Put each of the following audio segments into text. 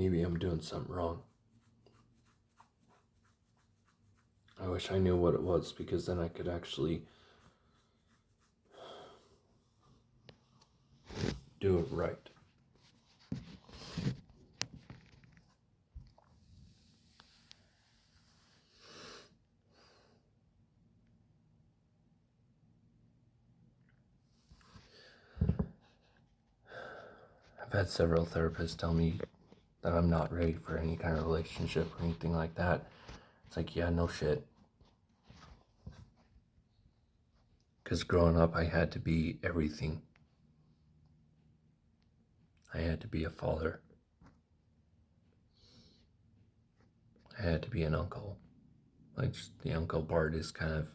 maybe I'm doing something wrong. I wish I knew what it was, because then I could actually do it right. I've had several therapists tell me that I'm not ready for any kind of relationship or anything like that. It's like, yeah, no shit. Because growing up, I had to be everything. I had to be a father. I had to be an uncle. Like, the uncle part is kind of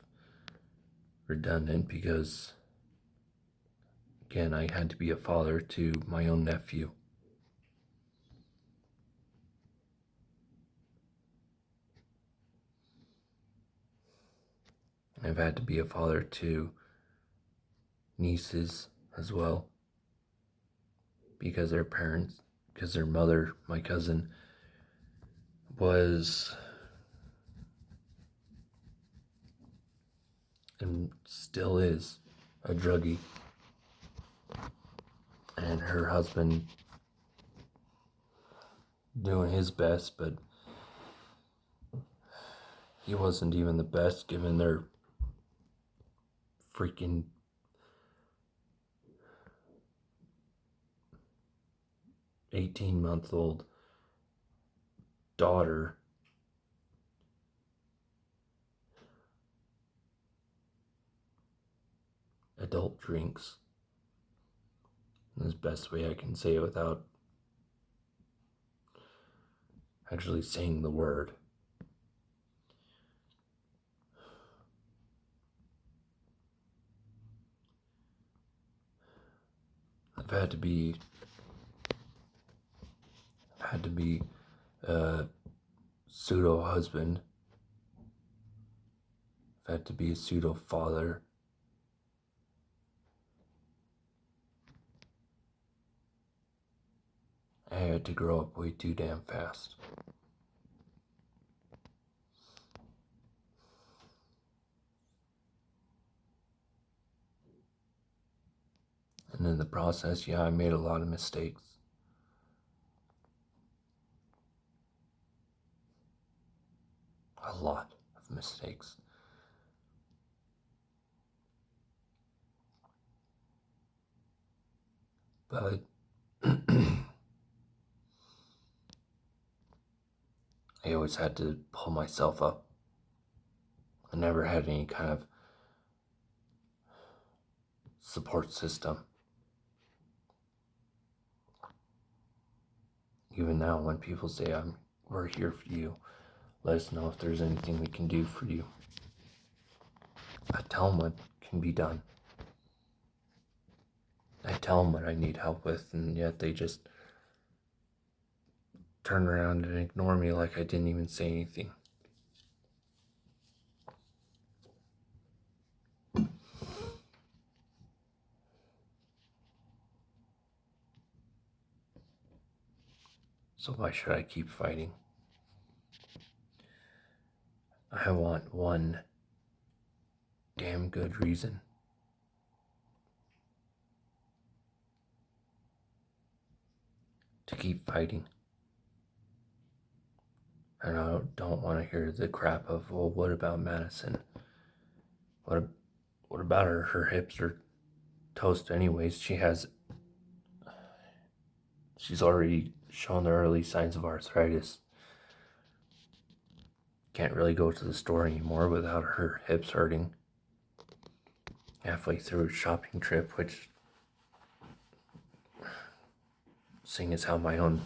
redundant because, again, I had to be a father to my own nephew. I've had to be a father to nieces as well, because their mother, my cousin, was and still is a druggie, and her husband doing his best, but he wasn't even the best given their freaking 18-month-old daughter adult drinks. That's the best way I can say it without actually saying the word. I've had to be a pseudo husband. I've had to be a pseudo father. I had to grow up way too damn fast. And in the process, yeah, I made a lot of mistakes. A lot of mistakes. But I always had to pull myself up. I never had any kind of support system. Even now, when people say, we're here for you, let us know if there's anything we can do for you. I tell them what can be done. I tell them what I need help with, and yet they just turn around and ignore me like I didn't even say anything. So why should I keep fighting? I want one damn good reason. To keep fighting. And I don't want to hear the crap of, well, what about Madison? What about her? Her hips are toast anyways. She's already shown the early signs of arthritis. Can't really go to the store anymore without her hips hurting. Halfway through a shopping trip, which, seeing as how my own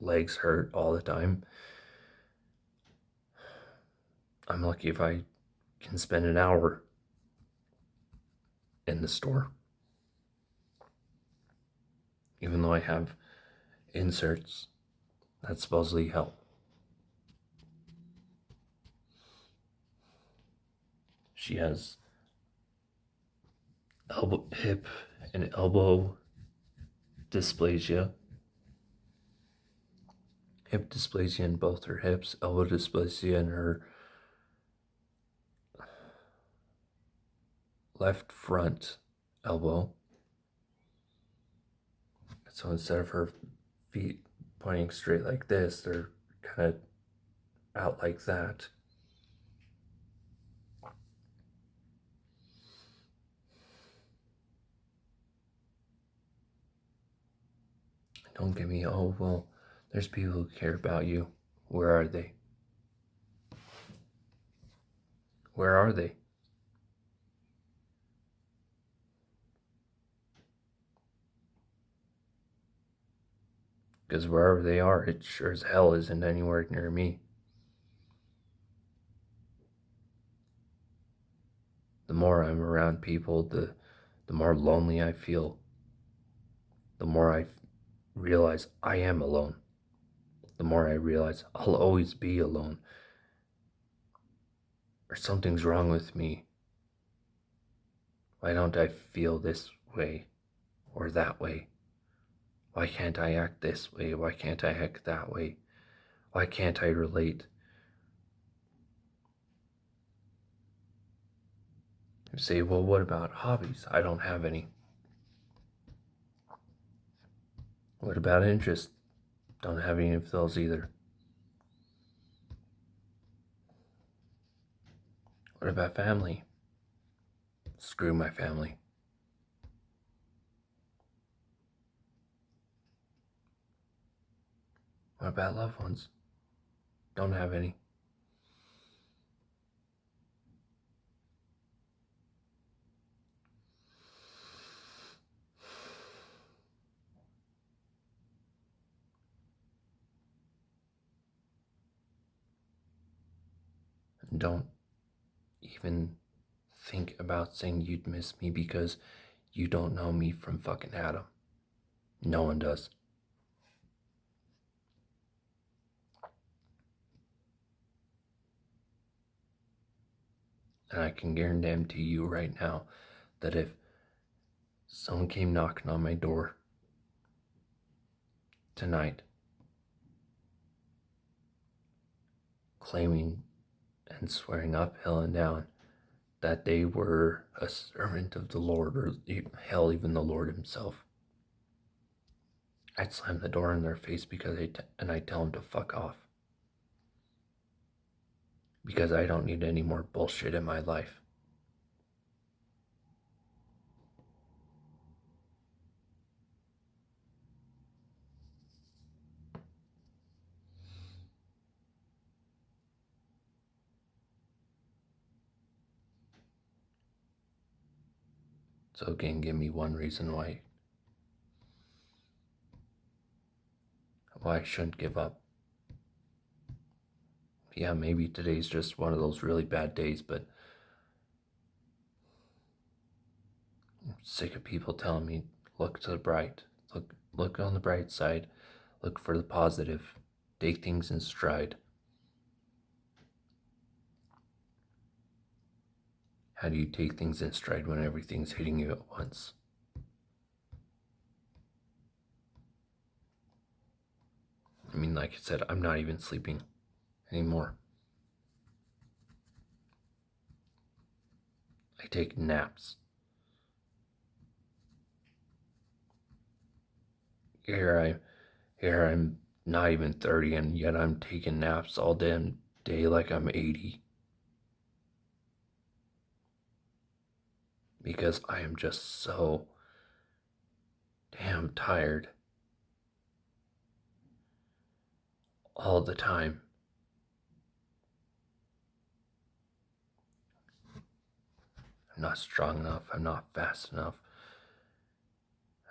legs hurt all the time, I'm lucky if I can spend an hour in the store. Even though I have inserts that supposedly help. She has hip and elbow dysplasia. hip dysplasia in both her hips, elbow dysplasia in her left front elbow. So instead of her feet pointing straight like this, they're kind of out like that. Don't get me, oh, well, there's people who care about you. Where are they? Where are they? Because wherever they are, it sure as hell isn't anywhere near me. The more I'm around people, the more lonely I feel. The more I realize I am alone. The more I realize I'll always be alone. Or something's wrong with me. Why don't I feel this way or that way? Why can't I act this way? Why can't I act that way? Why can't I relate? You say, well, what about hobbies? I don't have any. What about interests? Don't have any of those either. What about family? Screw my family. What about loved ones? Don't have any. And don't even think about saying you'd miss me because you don't know me from fucking Adam. No one does. And I can guarantee you right now that if someone came knocking on my door tonight, claiming and swearing up, hill, and down that they were a servant of the Lord, or hell, even the Lord himself, I'd slam the door in their face because I'd tell them to fuck off. Because I don't need any more bullshit in my life. So again, give me one reason why I shouldn't give up. Yeah, maybe today's just one of those really bad days, but I'm sick of people telling me, look to the bright. Look on the bright side. Look for the positive. Take things in stride. How do you take things in stride when everything's hitting you at once? I mean, like I said, I'm not even sleeping anymore. I take naps. Here I'm not even 30 and yet I'm taking naps all damn day like I'm 80. Because I am just so damn tired all the time. I'm not strong enough. I'm not fast enough.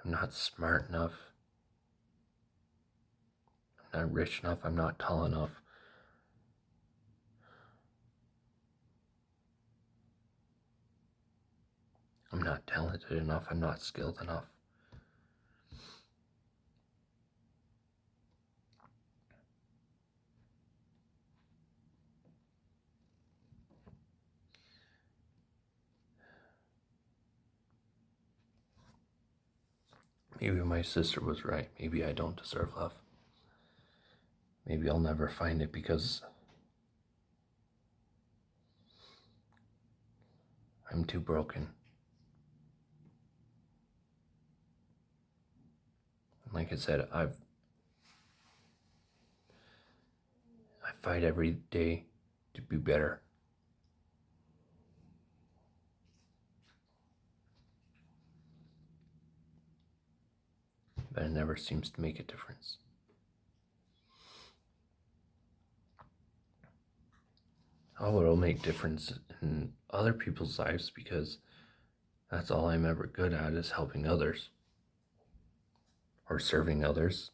I'm not smart enough. I'm not rich enough. I'm not tall enough. I'm not talented enough. I'm not skilled enough. Maybe my sister was right. Maybe I don't deserve love. maybe I'll never find it because I'm too broken. Like I said, I fight every day to be better. But it never seems to make a difference. Oh, it'll make difference in other people's lives because that's all I'm ever good at is helping others or serving others.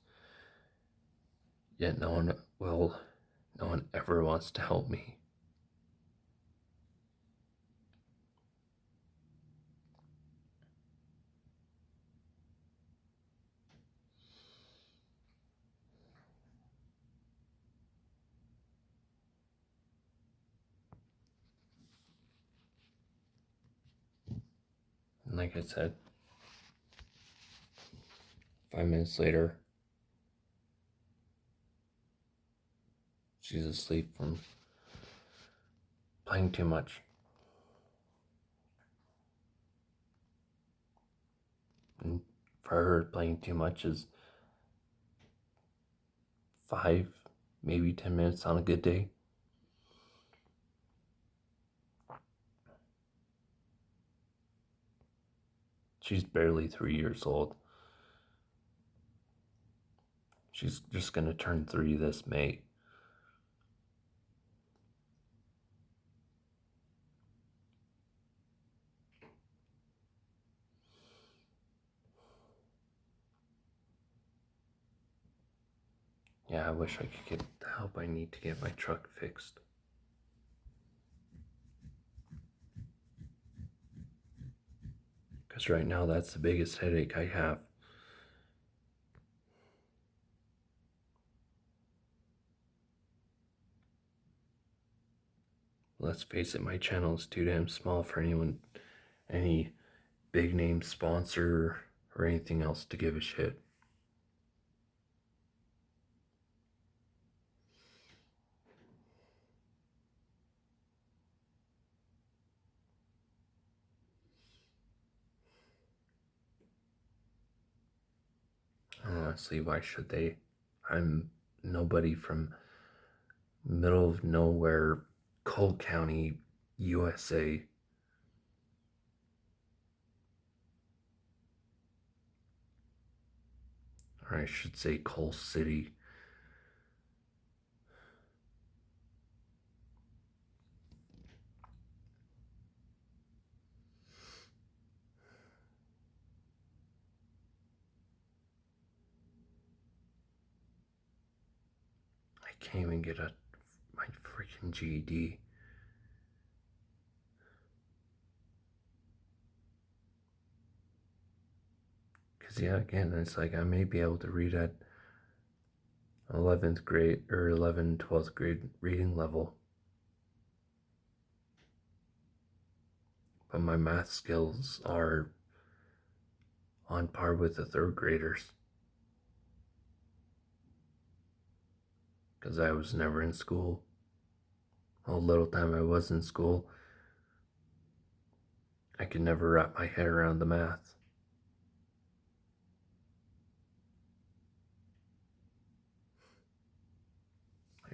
Yet no one ever wants to help me. And like I said, 5 minutes later, she's asleep from playing too much. And for her, playing too much is 5, maybe 10 minutes on a good day. She's barely 3 years old. She's just gonna turn 3 this May. Yeah, I wish I could get the help I need to get my truck fixed. Because right now, that's the biggest headache I have. Let's face it, my channel is too damn small for any big name sponsor or anything else to give a shit. Honestly, why should they? I'm nobody from middle of nowhere, Cole County, USA. Or I should say Cole City. I can't even get my freaking GED. Because, yeah, again, it's like I may be able to read at 11th grade or 11th, 12th grade reading level. But my math skills are on par with the third graders. Because I was never in school. All little time I was in school, I could never wrap my head around the math.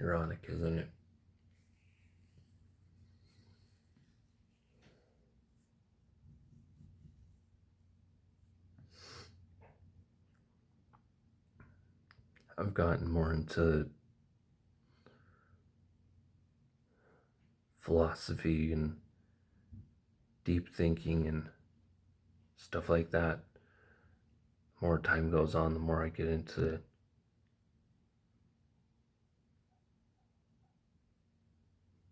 Ironic, isn't it? I've gotten more into philosophy and deep thinking and stuff like that. The more time goes on, the more I get into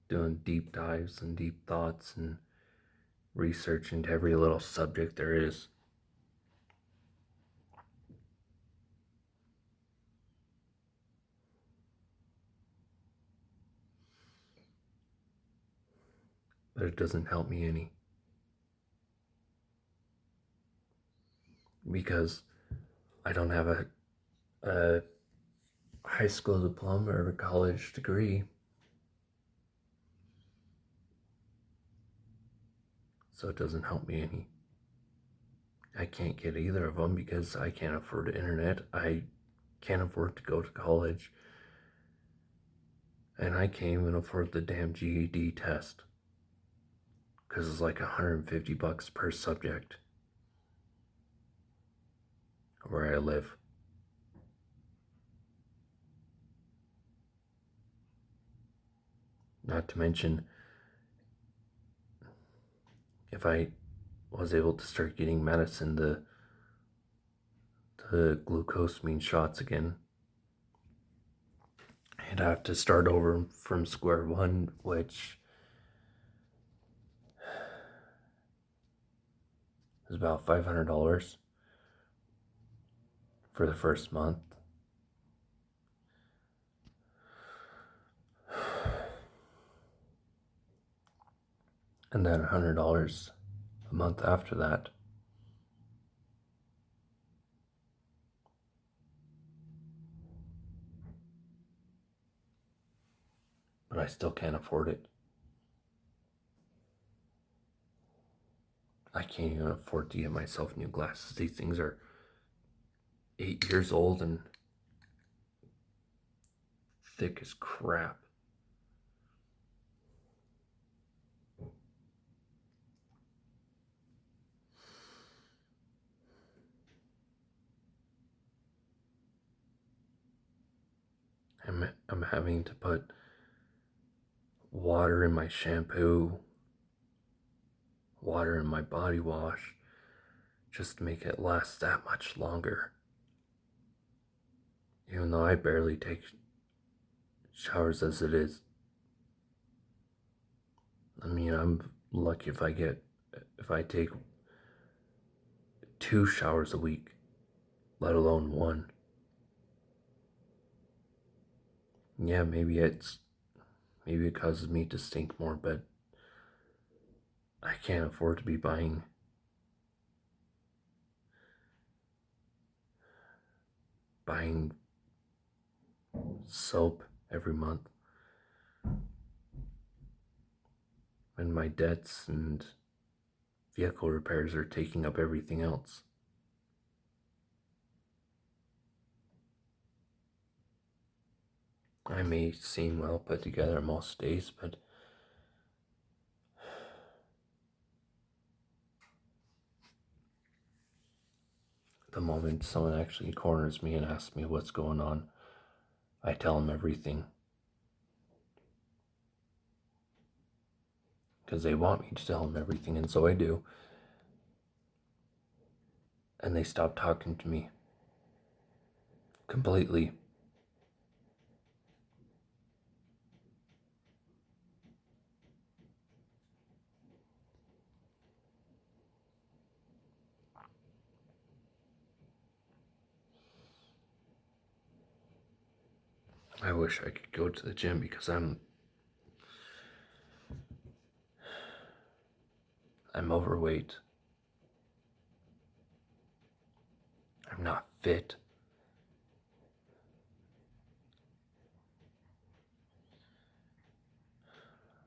doing deep dives and deep thoughts and research into every little subject there is. But it doesn't help me any. Because I don't have a high school diploma or a college degree. So it doesn't help me any. I can't get either of them because I can't afford the internet. I can't afford to go to college. And I can't even afford the damn GED test. Because it's like $150 per subject where I live. Not to mention, if I was able to start getting medicine, the glucosamine shots again, I'd have to start over from square one, which is about $500 for the first month. And then $100 a month after that. But I still can't afford it. I can't even afford to get myself new glasses. These things are 8 years old and thick as crap. I'm having to put water in my shampoo, water in my body wash, just to make it last that much longer. Even though I barely take showers as it is. I mean, I'm lucky if I take 2 showers a week, let alone 1. Yeah, maybe it causes me to stink more, but I can't afford to be buying soap every month when my debts and vehicle repairs are taking up everything else. I may seem well put together most days, but the moment someone actually corners me and asks me what's going on, I tell them everything. Because they want me to tell them everything, and so I do. And they stop talking to me completely. I wish I could go to the gym because I'm overweight. I'm not fit.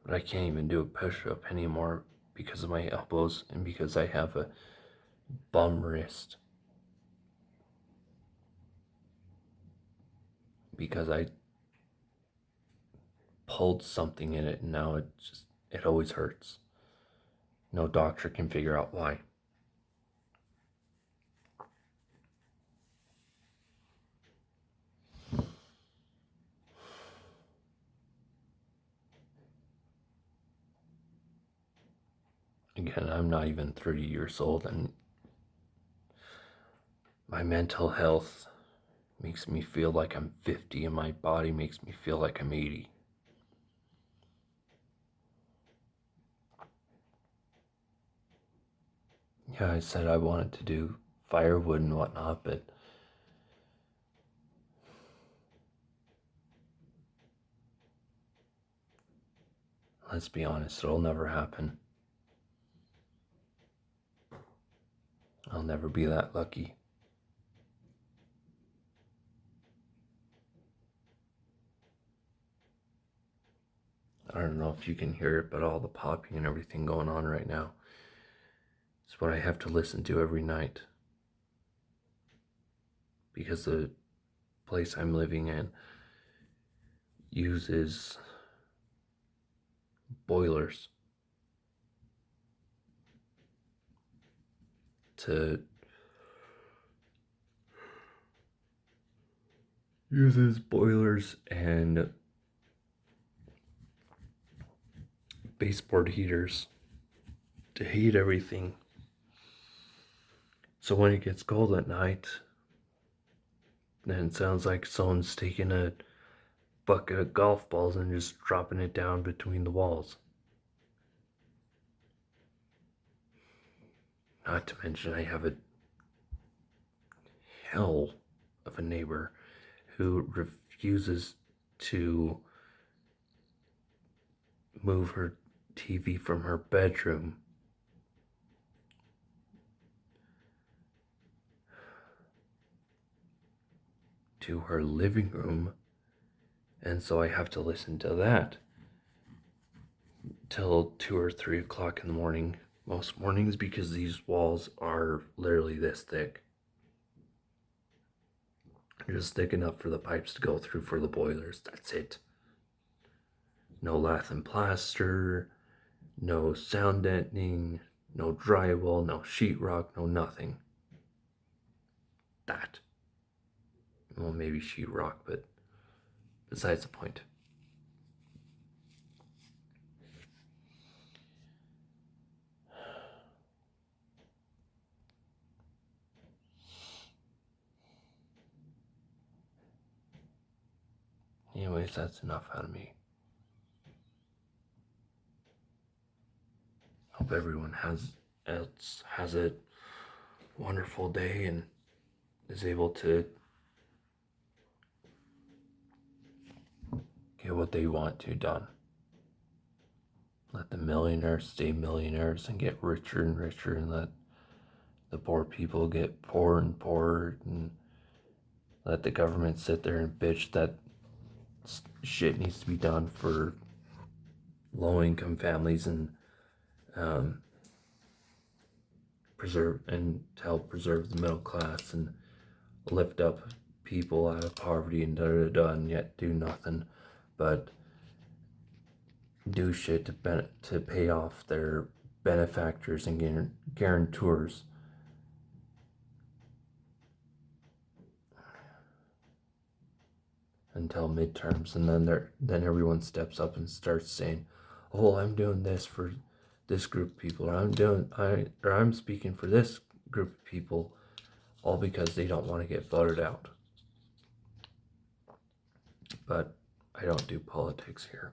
But I can't even do a push-up anymore because of my elbows and because I have a bum wrist. Because I pulled something in it and now it always hurts. No doctor can figure out why. Again, I'm not even 30 years old, and my mental health makes me feel like I'm 50, and my body makes me feel like I'm 80. Yeah, I said I wanted to do firewood and whatnot, but let's be honest, it'll never happen. I'll never be that lucky. I don't know if you can hear it, but all the popping and everything going on right now. It's what I have to listen to every night. Because the place I'm living in uses boilers to and baseboard heaters to heat everything. So when it gets cold at night, then it sounds like someone's taking a bucket of golf balls and just dropping it down between the walls. Not to mention, I have a hell of a neighbor who refuses to move her TV from her bedroom to her living room, and so I have to listen to that till 2 or 3 o'clock in the morning most mornings, because these walls are literally this thick. They're just thick enough for the pipes to go through for the boilers. That's it. No lath and plaster, no sound deadening, no drywall, no sheetrock, no nothing. That. Well, maybe sheetrock, but besides the point. Anyways, that's enough out of me. Hope everyone has a wonderful day and is able to get what they want to done. Let the millionaires stay millionaires and get richer and richer, and let the poor people get poorer and poorer, and let the government sit there and bitch that shit needs to be done for low-income families and preserve and to help preserve the middle class and lift up people out of poverty and and yet do nothing but do shit to pay off their benefactors and guarantors. Until midterms, and then everyone steps up and starts saying, "Oh, I'm doing this for this group of people, or I'm speaking for this group of people," all because they don't want to get voted out. But I don't do politics here.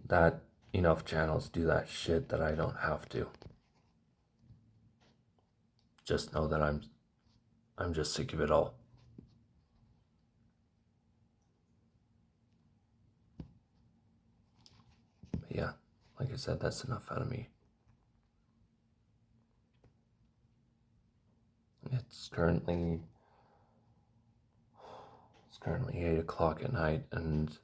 That enough channels do that shit that I don't have to. Just know that I'm just sick of it all. But yeah, like I said, that's enough out of me. It's currently 8 o'clock at night, and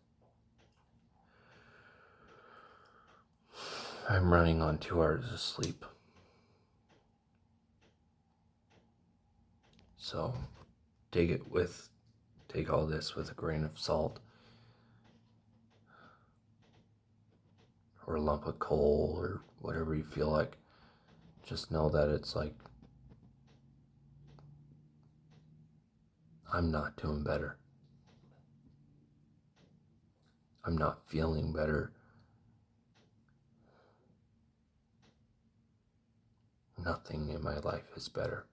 I'm running on 2 hours of sleep. So take all this with a grain of salt, or a lump of coal, or whatever you feel like. Just know that it's like, I'm not doing better. I'm not feeling better. Nothing in my life is better.